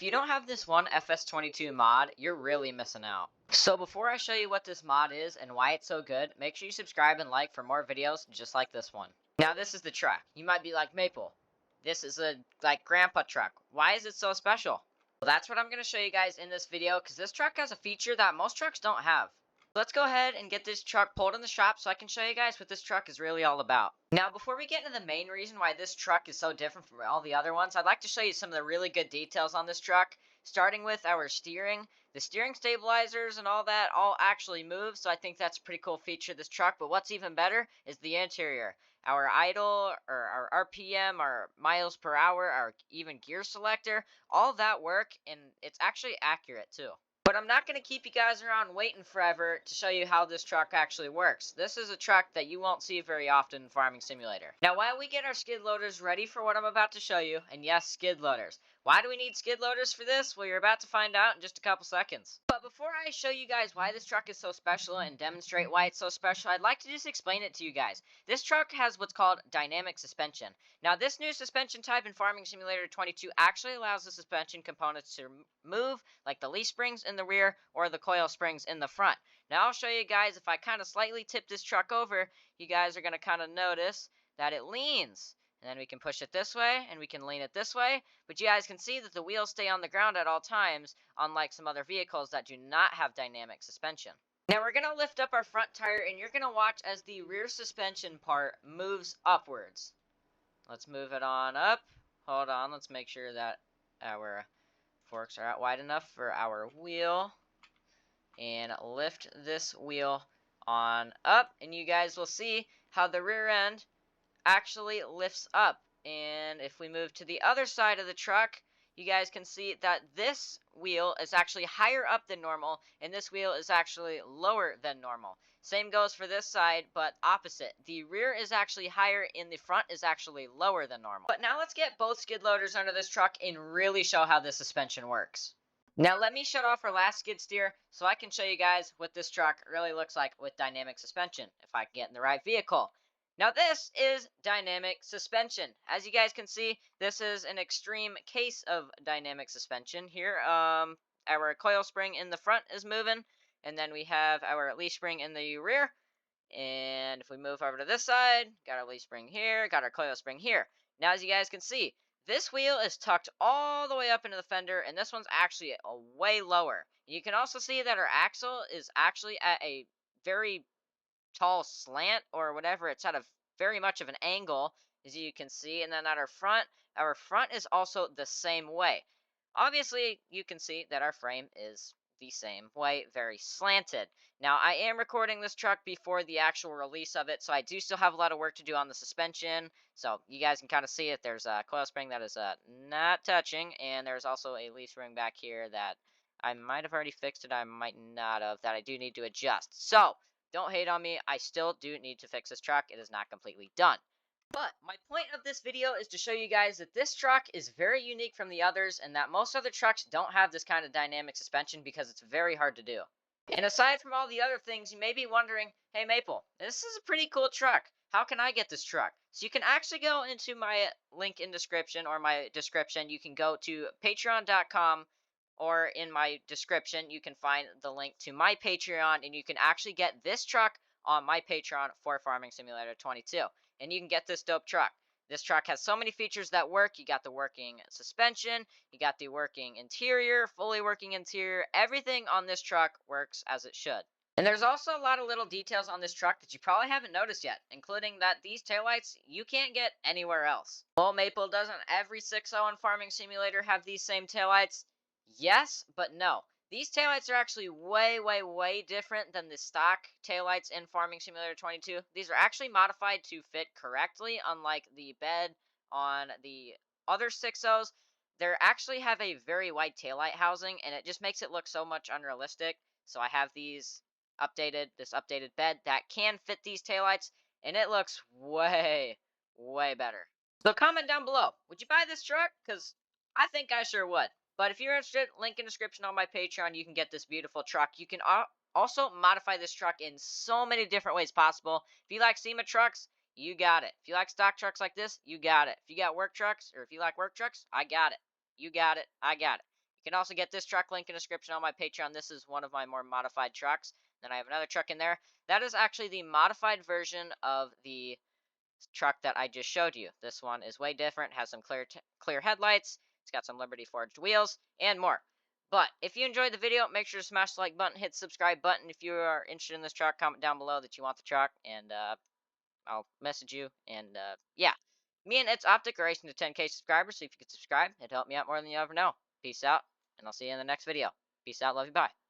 If you don't have this one FS22 mod, you're really missing out. So before I show you what this mod is and why it's so good, make sure you subscribe and like for more videos just like this one. Now this is the truck. You might be like, Maple, this is a grandpa truck. Why is it so special? Well, that's what I'm going to show you guys in this video because this truck has a feature that most trucks don't have. Let's go ahead and get this truck pulled in the shop so I can show you guys what this truck is really all about. Now, before we get into the main reason why this truck is so different from all the other ones, I'd like to show you some of the really good details on this truck, starting with our steering. The steering stabilizers and all that all actually move, so I think that's a pretty cool feature of this truck, but what's even better is the interior. Our idle, or our RPM, our miles per hour, our even gear selector, all that work, and it's actually accurate too. But I'm not going to keep you guys around waiting forever to show you how this truck actually works. This is a truck that you won't see very often in Farming Simulator. Now, while we get our skid loaders ready for what I'm about to show you, and yes, skid loaders. Why do we need skid loaders for this? Well, you're about to find out in just a couple seconds. But before I show you guys why this truck is so special and demonstrate why it's so special, I'd like to just explain it to you guys. This truck has what's called dynamic suspension. Now, this new suspension type in Farming Simulator 22 actually allows the suspension components to move, like the leaf springs in the rear or the coil springs in the front. Now, I'll show you guys, if I kind of slightly tip this truck over, you guys are going to kind of notice that it leans. And then we can push it this way, and we can lean it this way. But you guys can see that the wheels stay on the ground at all times, unlike some other vehicles that do not have dynamic suspension. Now we're going to lift up our front tire, and you're going to watch as the rear suspension part moves upwards. Let's move it on up. Hold on, let's make sure that our forks are out wide enough for our wheel. And lift this wheel on up, and you guys will see how the rear end actually lifts up. And if we move to the other side of the truck, you guys can see that this wheel is actually higher up than normal, and this wheel is actually lower than normal. Same goes for this side, but opposite. The rear is actually higher and the front is actually lower than normal. But now let's get both skid loaders under this truck and really show how this suspension works. Now let me shut off our last skid steer so I can show you guys what this truck really looks like with dynamic suspension, if I can get in the right vehicle. Now this is dynamic suspension. As you guys can see, this is an extreme case of dynamic suspension. Here, our coil spring in the front is moving, and then we have our leaf spring in the rear. And if we move over to this side, got our leaf spring here, got our coil spring here. Now as you guys can see, this wheel is tucked all the way up into the fender, and this one's actually way lower. You can also see that our axle is actually at a very tall slant or whatever. It's at a very much of an angle, as you can see. And then at our front is also the same way. Obviously, you can see that our frame is the same way, very slanted. Now, I am recording this truck before the actual release of it, so I do still have a lot of work to do on the suspension. So you guys can kind of see it. There's a coil spring that is not touching, and there's also a leaf spring back here that I might have already fixed it. I might not have, that I do need to adjust. So don't hate on me. I still do need to fix this truck. It is not completely done. But my point of this video is to show you guys that this truck is very unique from the others, and that most other trucks don't have this kind of dynamic suspension because it's very hard to do. And aside from all the other things, you may be wondering, hey Maple, this is a pretty cool truck. How can I get this truck? So you can actually go into my link in description, or my description. You can go to patreon.com, or in my description, you can find the link to my Patreon, and you can actually get this truck on my Patreon for Farming Simulator 22. And you can get this dope truck. This truck has so many features that work. You got the working suspension, you got the working interior, fully working interior. Everything on this truck works as it should. And there's also a lot of little details on this truck that you probably haven't noticed yet, including that these taillights you can't get anywhere else. Well, Maple, doesn't every 6.0 in Farming Simulator have these same taillights? Yes, but no. These taillights are actually way, way, way different than the stock taillights in Farming Simulator 22. These are actually modified to fit correctly, unlike the bed on the other 6.0s. They actually have a very wide taillight housing, and it just makes it look so much unrealistic. So I have this updated bed that can fit these taillights, and it looks way, way better. So comment down below, would you buy this truck? Because I think I sure would. But if you're interested, link in the description on my Patreon, you can get this beautiful truck. You can also modify this truck in so many different ways possible. If you like SEMA trucks, you got it. If you like stock trucks like this, you got it. If you got work trucks, or if you like work trucks, I got it. You got it. I got it. You can also get this truck link in the description on my Patreon. This is one of my more modified trucks. Then I have another truck in there. That is actually the modified version of the truck that I just showed you. This one is way different, has some clear headlights, it's got some Liberty forged wheels, and more. But if you enjoyed the video, make sure to smash the like button, hit the subscribe button. If you are interested in this truck, comment down below that you want the truck, and I'll message you. And yeah, me and It's Optic are racing to 10K subscribers, so if you could subscribe, it'd help me out more than you ever know. Peace out, and I'll see you in the next video. Peace out, love you, bye.